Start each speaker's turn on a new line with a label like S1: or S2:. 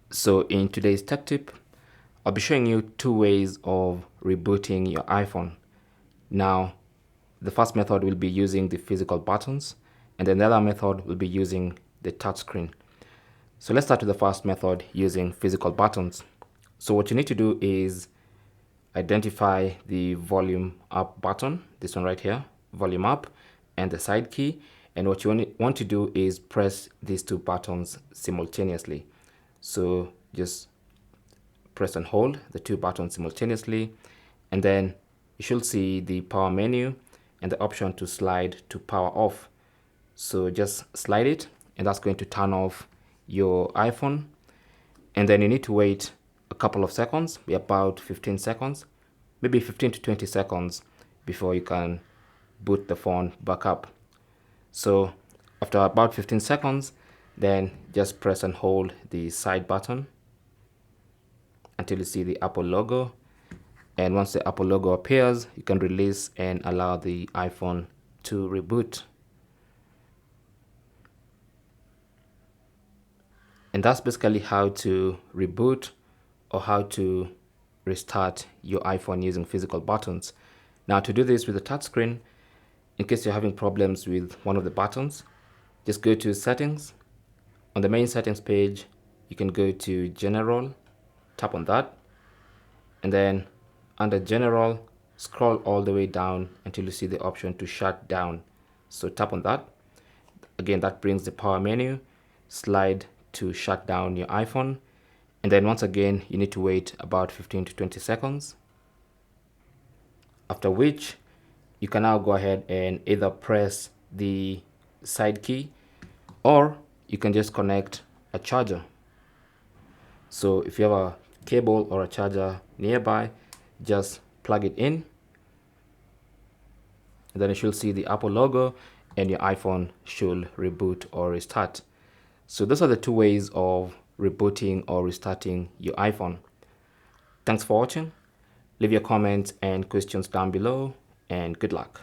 S1: So in today's tech tip, I'll be showing you two ways of rebooting your iPhone. Now, the first method will be using the physical buttons, and then the other method will be using the touchscreen. So let's start with the first method using physical buttons. So what you need to do is identify the volume up button, this one right here, volume up, and the side key. And what you want to do is press these two buttons simultaneously. So just press and hold the two buttons simultaneously, and then you should see the power menu and the option to slide to power off. So just slide it, and that's going to turn off your iPhone. And then you need to wait a couple of seconds, about 15 seconds, maybe 15 to 20 seconds before you can boot the phone back up. So after about 15 seconds, then just press and hold the side button until you see the Apple logo. And once the Apple logo appears, you can release and allow the iPhone to reboot. And that's basically how to reboot or how to restart your iPhone using physical buttons. Now, to do this with the touchscreen, in case you're having problems with one of the buttons, just go to settings. On the main settings page, you can go to general, tap on that, and then under general, scroll all the way down until you see the option to shut down. So tap on that. Again, that brings the power menu. Slide to shut down your iPhone. And then once again, you need to wait about 15 to 20 seconds. After which, you can now go ahead and either press the side key, or you can just connect a charger. So if you have a cable or a charger nearby, just plug it in, and then you should see the Apple logo and your iPhone should reboot or restart. So those are the two ways of rebooting or restarting your iPhone. Thanks for watching. Leave your comments and questions down below, and good luck.